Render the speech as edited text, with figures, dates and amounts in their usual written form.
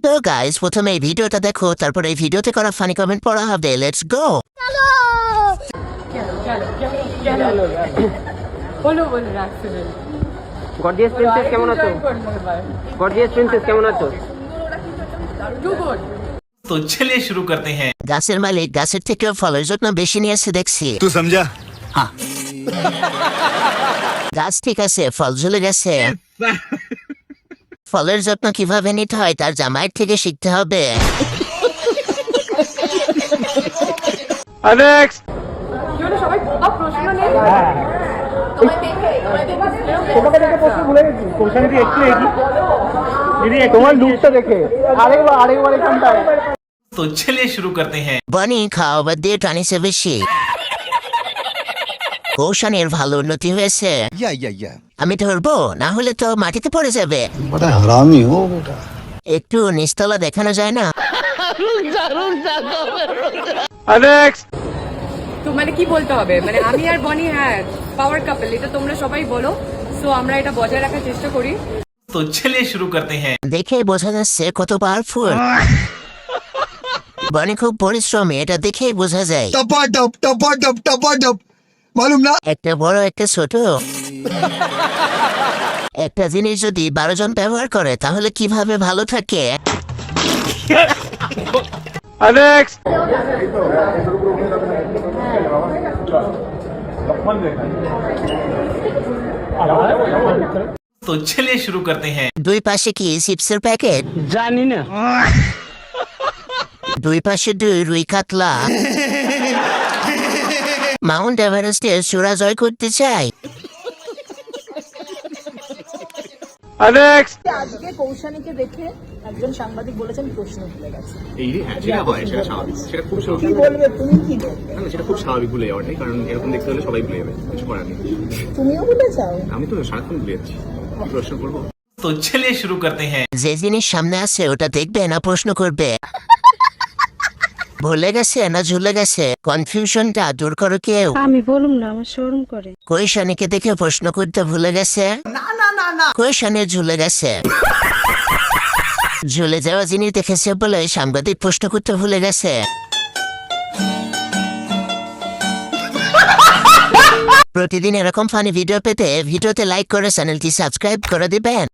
তো গাইস, প্রথমে এই ভিডিওটা দেখো, তারপর এই ভিডিওতে করা ফানি কমেন্ট পড়া হবে। Let's go. বলো বলো রাখছিলেন গর্জিয়াস প্রিন্সেস কেমন আছো? গর্জিয়াস প্রিন্সেস কেমন আছো? तो चलिए शुरू करते हैं। গাছের মালিক গাছের থেকে ফলের যত্ন বেশি নিয়েছে দেখছি। तू समझा? हाँ। গাছ ঠিক আছে, ফল ঝুলে গেছে। ফলের যত্ন কিভাবে নিতে হয় তার জামাইয়ের থেকে শিখতে হবে। নেক্সট সবাই প্রশ্ন নেই তোমাকে দেখে প্রশ্ন ভুলে গেছি। কোশ্চেন দিয়ে একটু এগিয়ে দিদি তোমার লুকটা দেখে আরেকবার এখানটা। तो चलिए शुरू करते हैं। বনি খাওয়াবার দিয়ে টানিছে বেশি। কৌশানের ভালো উন্নতি হয়েছে। या আমি ধরবো, না হলে তো মাটিতে পড়ে যাবে। बड़ा हरामी हो बेटा। একটু নিচতলা দেখানো যায় না? নেক্সট তো মানে কি বলতে হবে, মানে আমি আর বনি হ্যাঁ পাওয়ার কাপল, এটা তোমরা সবাই বলো। সো আমরা এটা বজায় রাখার চেষ্টা করি। तो चलिए शुरू करते हैं। দেখে বোঝা যাচ্ছে কত পাওয়ারফুল। বনি খুব পরিশ্রমী, এটা দেখেই বোঝা যায়। टपा मालूम ना? একটা বড় একটা ছোট। একটা জিনিস যদি 12 জন ব্যবহার করে তাহলে কিভাবে ভালো থাকে? নেক্সট तो चलिए शुरू करते हैं। দুই পাশে কি চিপসের প্যাকেট? জানি না। দুই পাশে দুই রুই কাতলা। মাউন্ট এভারেস্টের চূড়া জয় করতে চাই। নেক্সট আজকে কৌশানীকে দেখে একজন সাংবাদিক বলেছেন প্রশ্ন ভুলে গেছে। সেটা হয়, সেটা স্বাভাবিক, সেটা খুব কি স্বাভাবিক। বলবে তুমি, কি বলবে? না, সেটা খুব স্বাভাবিক ভুলে যাওয়াটাই, কারণ এরকম দেখতে হলে সবাই ভুলে যাবে, কিছু করার নেই। তুমিও ভুলে যাও? আমি তো সারাক্ষণ ভুলে যাচ্ছি, কি প্রশ্ন করবো? तो चलिए शुरू करते हैं। যে জিনিস সামনে আছে ওটা দেখবে না প্রশ্ন করবে? ভুলে গেছে না ঝুলে গেছে, কনফিউশনটা দূর করো কেউ। আমি বলুম না, আমার শরম করে। কৈশানীকে দেখে প্রশ্ন করতে ভুলে গেছে। কৈশানী ঝুলে গেছে। ঝুলে যাওয়া জিনিস দেখেছে বলে সাংবাদিক প্রশ্ন করতে ভুলে গেছে। প্রতিদিন এরকম ফানি ভিডিও পেতে ভিডিওতে লাইক করে চ্যানেলটি সাবস্ক্রাইব করে দিবেন।